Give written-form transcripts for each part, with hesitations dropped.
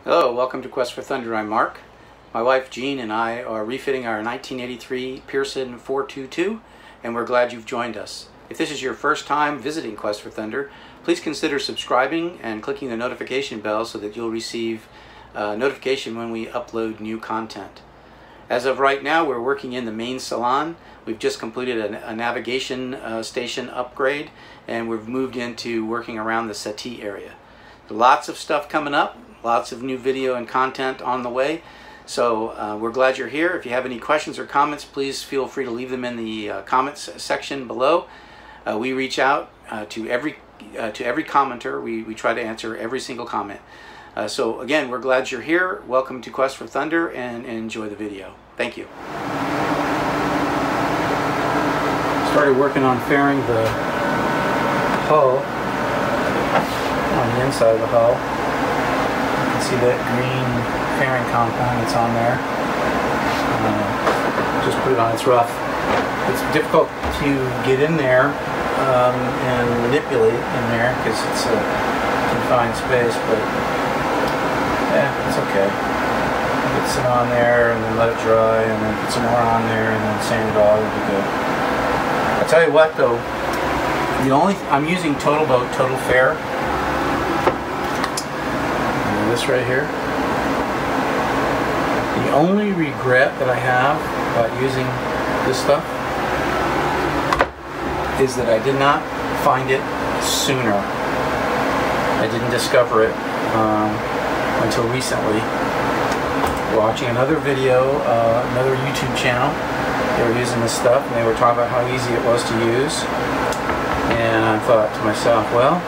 Hello, welcome to Quest for Thunder. I'm Mark. My wife Jean and I are refitting our 1983 Pearson 422, and we're glad you've joined us. If this is your first time visiting Quest for Thunder, please consider subscribing and clicking the notification bell so that you'll receive notification when we upload new content. As of right now, we're working in the main salon. We've just completed a navigation station upgrade, and we've moved into working around the settee area. Lots of stuff coming up. Lots of new video and content on the way. So we're glad you're here. If you have any questions or comments, please feel free to leave them in the comments section below. We reach out to every commenter. We try to answer every single comment. So again, we're glad you're here. Welcome to Quest for Thunder, and enjoy the video. Thank you. Started working on fairing the hull on the inside of the hull. See that green fairing compound that's on there. Just put it on. It's rough. It's difficult to get in there and manipulate in there because it's a confined space, but yeah, it's okay. Get some on there and then let it dry, and then put some more on there and then sand it all. It'll be good. I'll tell you what though, I'm using Total Boat Total Fair. This right here. The only regret that I have about using this stuff is that I did not find it sooner. I didn't discover it until recently. Watching another video, another YouTube channel, they were using this stuff and they were talking about how easy it was to use, and I thought to myself, well,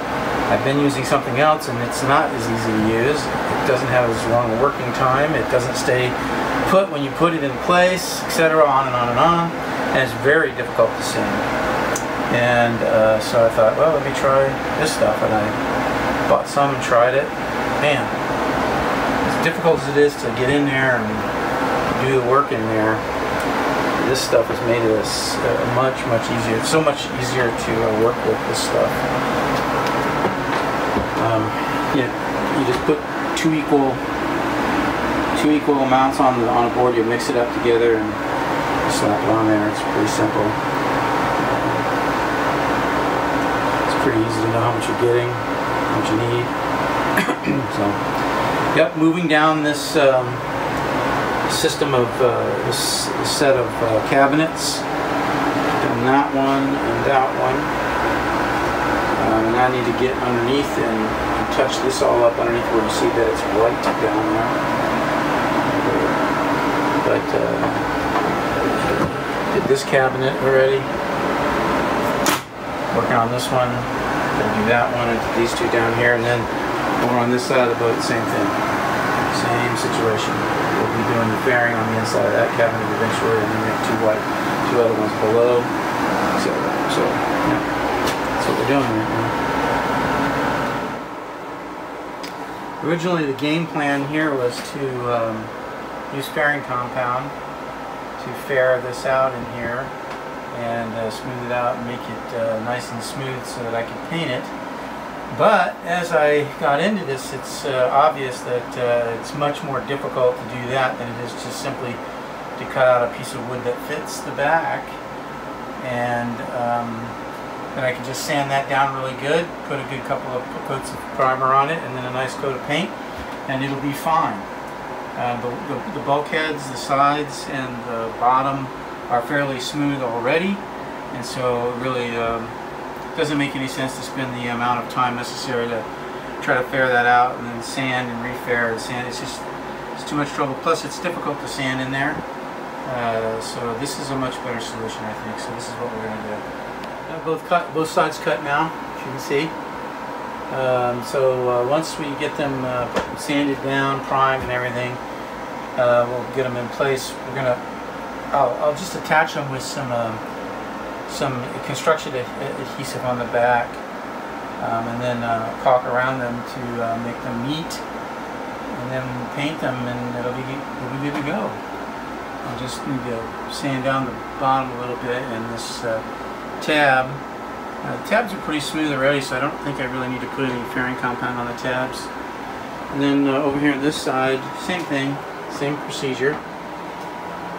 I've been using something else and it's not as easy to use. It doesn't have as long a working time. It doesn't stay put when you put it in place, etc. On and on and on. And it's very difficult to sand. And so I thought, well, let me try this stuff. And I bought some and tried it. Man, as difficult as it is to get in there and do the work in there, this stuff has made it much easier. It's so much easier to work with this stuff. You just put two equal amounts on a board. You mix it up together and slap it on there. It's pretty simple. It's pretty easy to know how much you're getting, how much you need. So, yep. Moving down this system of this set of cabinets. Done that one and that one. And I need to get underneath and touch this all up underneath where you see that it's white down there. But did this cabinet already. Working on this one. Gonna do that one and these two down here, and then over on this side of the boat, same thing. Same situation. We'll be doing the fairing on the inside of that cabinet eventually, and then we have two other ones below. So yeah. That's what we're doing right now. Originally the game plan here was to use fairing compound to fair this out in here and smooth it out and make it nice and smooth so that I could paint it. But as I got into this, it's obvious that it's much more difficult to do that than it is just simply to cut out a piece of wood that fits the back, and then I can just sand that down really good, put a good couple of coats of primer on it, and then a nice coat of paint, and it'll be fine. The bulkheads, the sides, and the bottom are fairly smooth already, and so it really doesn't make any sense to spend the amount of time necessary to try to fair that out and then sand and refair and sand. It's too much trouble. Plus, it's difficult to sand in there. So this is a much better solution, I think. So this is what we're going to do. Both sides cut now, as you can see. So once we get them sanded down, primed, and everything, we'll get them in place. I'll just attach them with some construction adhesive on the back, and then caulk around them to make them neat, and then paint them, and it'll be good to go. I'll just need to sand down the bottom a little bit, and this tab. The tabs are pretty smooth already, so I don't think I really need to put any fairing compound on the tabs. And then over here on this side, same thing, same procedure.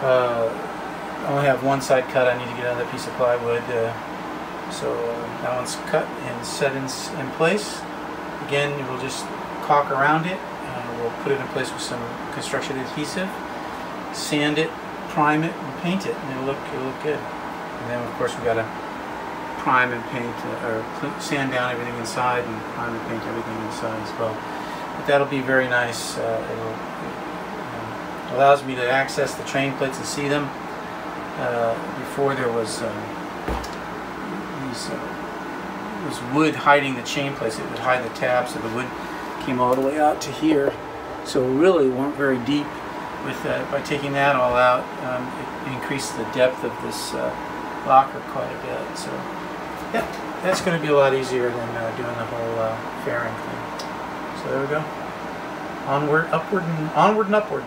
I only have one side cut. I need to get another piece of plywood. So that one's cut and set in place. Again, we'll just caulk around it. We'll put it in place with some construction adhesive, sand it, prime it, and paint it, and it'll look good. And then of course we got to prime and paint, or sand down everything inside, and prime and paint everything inside as well. But that'll be very nice. It allows me to access the train plates and see them. Before there was this wood hiding the chain plates. It would hide the tabs, so the wood came all the way out to here. So really weren't very deep. With by taking that all out, it increased the depth of this locker quite a bit. So yeah, that's going to be a lot easier than doing the whole fairing thing. So there we go. Onward, upward, and onward and upward.